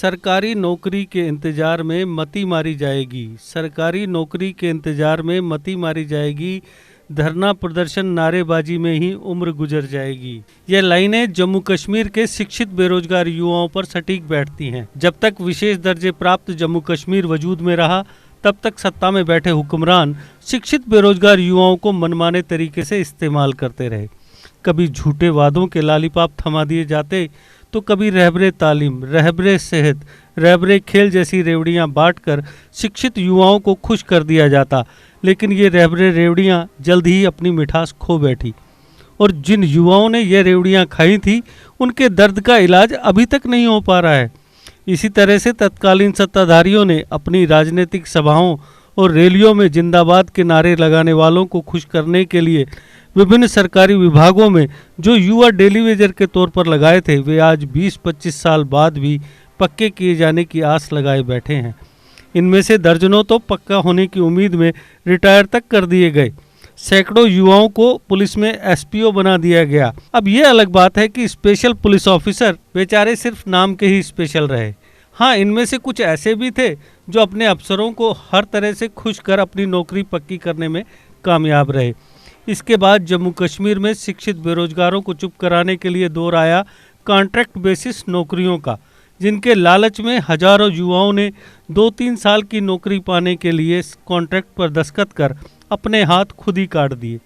सरकारी नौकरी के इंतजार में मती मारी जाएगी, सरकारी नौकरी के इंतजार में मती मारी जाएगी, धरना प्रदर्शन नारेबाजी में ही उम्र गुजर जाएगी। ये लाइनें जम्मू कश्मीर के शिक्षित बेरोजगार युवाओं पर सटीक बैठती हैं। जब तक विशेष दर्जे प्राप्त जम्मू कश्मीर वजूद में रहा, तब तक सत्ता में बैठे हुक्मरान शिक्षित बेरोजगार युवाओं को मनमाने तरीके से इस्तेमाल करते रहे। कभी झूठे वादों के लालीपाप थमा दिए जाते, तो कभी रहबरे तालीम, रहबरे सेहत, रहबरे खेल जैसी रेवड़ियां बांटकर शिक्षित युवाओं को खुश कर दिया जाता। लेकिन ये रहबरे रेवड़ियां जल्द ही अपनी मिठास खो बैठी और जिन युवाओं ने ये रेवड़ियां खाई थी, उनके दर्द का इलाज अभी तक नहीं हो पा रहा है। इसी तरह से तत्कालीन सत्ताधारियों ने अपनी राजनीतिक सभाओं और रैलियों में जिंदाबाद के नारे लगाने वालों को खुश करने के लिए विभिन्न सरकारी विभागों में जो युवा डेली वेजर के तौर पर लगाए थे, वे आज 20-25 साल बाद भी पक्के किए जाने की आस लगाए बैठे हैं। इनमें से दर्जनों तो पक्का होने की उम्मीद में रिटायर तक कर दिए गए। सैकड़ों युवाओं को पुलिस में एसपीओ बना दिया गया। अब ये अलग बात है कि स्पेशल पुलिस ऑफिसर बेचारे सिर्फ नाम के ही स्पेशल रहे। हाँ, इनमें से कुछ ऐसे भी थे जो अपने अफसरों को हर तरह से खुश कर अपनी नौकरी पक्की करने में कामयाब रहे। इसके बाद जम्मू कश्मीर में शिक्षित बेरोजगारों को चुप कराने के लिए दौर आया कॉन्ट्रैक्ट बेसिस नौकरियों का, जिनके लालच में हजारों युवाओं ने 2-3 साल की नौकरी पाने के लिए कॉन्ट्रैक्ट पर दस्तखत कर अपने हाथ खुद ही काट दिए।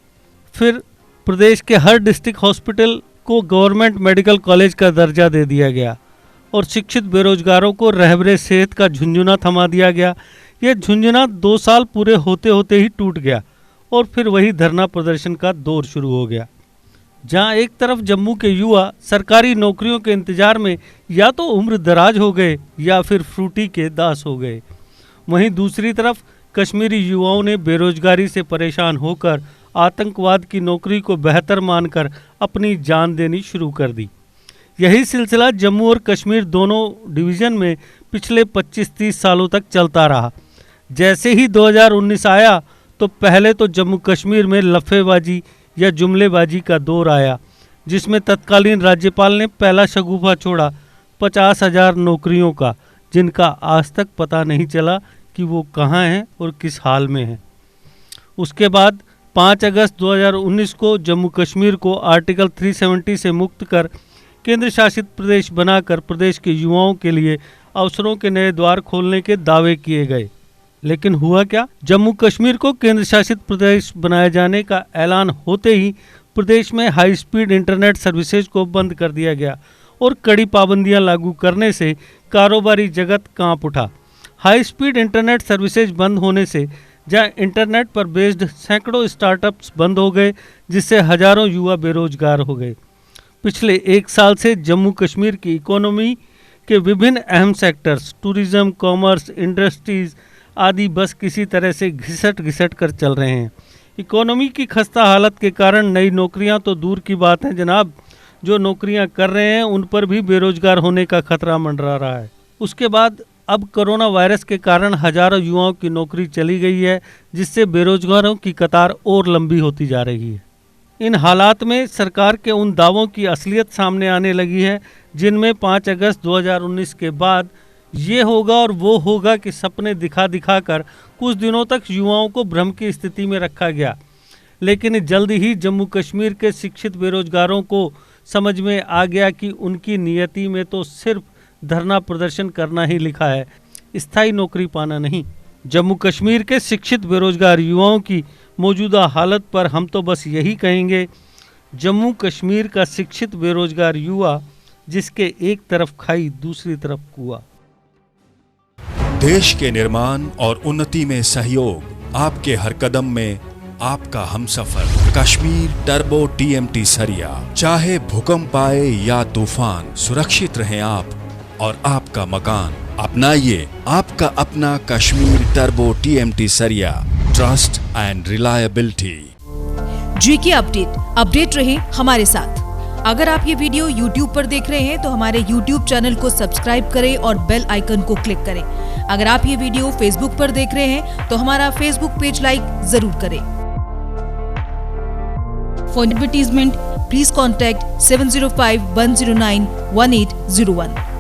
फिर प्रदेश के हर डिस्ट्रिक्ट हॉस्पिटल को गवर्नमेंट मेडिकल कॉलेज का दर्जा दे दिया गया और शिक्षित बेरोजगारों को रहबरे सेहत का झुंझुना थमा दिया गया। यह झुंझुना 2 साल पूरे होते होते ही टूट गया और फिर वही धरना प्रदर्शन का दौर शुरू हो गया, जहां एक तरफ जम्मू के युवा सरकारी नौकरियों के इंतजार में या तो उम्र दराज हो गए या फिर फ्रूटी के दास हो गए, वहीं दूसरी तरफ कश्मीरी युवाओं ने बेरोजगारी से परेशान होकर आतंकवाद की नौकरी को बेहतर मानकर अपनी जान देनी शुरू कर दी। यही सिलसिला जम्मू और कश्मीर दोनों डिवीज़न में पिछले 25-30 सालों तक चलता रहा। जैसे ही 2019 आया तो पहले तो जम्मू कश्मीर में लफेबाजी या जुमलेबाजी का दौर आया, जिसमें तत्कालीन राज्यपाल ने पहला शगुफा छोड़ा 50,000 नौकरियों का, जिनका आज तक पता नहीं चला कि वो कहाँ हैं और किस हाल में हैं। उसके बाद 5 अगस्त 2019 को जम्मू कश्मीर को आर्टिकल 370 से मुक्त कर केंद्र शासित प्रदेश बनाकर प्रदेश के युवाओं के लिए अवसरों के नए द्वार खोलने के दावे किए गए। लेकिन हुआ क्या? जम्मू कश्मीर को केंद्र शासित प्रदेश बनाए जाने का ऐलान होते ही प्रदेश में हाई स्पीड इंटरनेट सर्विसेज को बंद कर दिया गया और कड़ी पाबंदियां लागू करने से कारोबारी जगत कांप उठा। हाई स्पीड इंटरनेट सर्विसेज बंद होने से जहां इंटरनेट पर बेस्ड सैकड़ों स्टार्टअप्स बंद हो गए, जिससे हजारों युवा बेरोजगार हो गए। पिछले 1 साल से जम्मू कश्मीर की इकोनॉमी के विभिन्न अहम सेक्टर्स, टूरिज्म, कॉमर्स, इंडस्ट्रीज आदि बस किसी तरह से घिसट कर चल रहे हैं। इकोनॉमी की खस्ता हालत के कारण नई नौकरियां तो दूर की बात है जनाब, जो नौकरियां कर रहे हैं उन पर भी बेरोजगार होने का खतरा मंडरा रहा है। उसके बाद अब कोरोना वायरस के कारण हजारों युवाओं की नौकरी चली गई है, जिससे बेरोजगारों की कतार और लंबी होती जा रही है। इन हालात में सरकार के उन दावों की असलियत सामने आने लगी है, जिनमें 5 अगस्त 2019 के बाद ये होगा और वो होगा कि सपने दिखा कर कुछ दिनों तक युवाओं को भ्रम की स्थिति में रखा गया। लेकिन जल्द ही जम्मू कश्मीर के शिक्षित बेरोजगारों को समझ में आ गया कि उनकी नियति में तो सिर्फ धरना प्रदर्शन करना ही लिखा है, स्थायी नौकरी पाना नहीं। जम्मू कश्मीर के शिक्षित बेरोजगार युवाओं की मौजूदा हालत पर हम तो बस यही कहेंगे, जम्मू कश्मीर का शिक्षित बेरोजगार युवा, जिसके एक तरफ खाई दूसरी तरफ कुआं। देश के निर्माण और उन्नति में सहयोग, आपके हर कदम में आपका हमसफर। कश्मीर टर्बो TMT सरिया, चाहे भूकंप आए या तूफान, सुरक्षित रहें आप और आपका मकान। अपनाइए आपका अपना कश्मीर टर्बो TMT सरिया, trust and reliability. GK update रहे हमारे साथ। अगर आप ये वीडियो YouTube पर देख रहे हैं तो हमारे YouTube चैनल को सब्सक्राइब करें और बेल आइकन को क्लिक करें। अगर आप ये वीडियो Facebook पर देख रहे हैं तो हमारा Facebook पेज लाइक जरूर करें। For advertisement please contact 705-109-1801।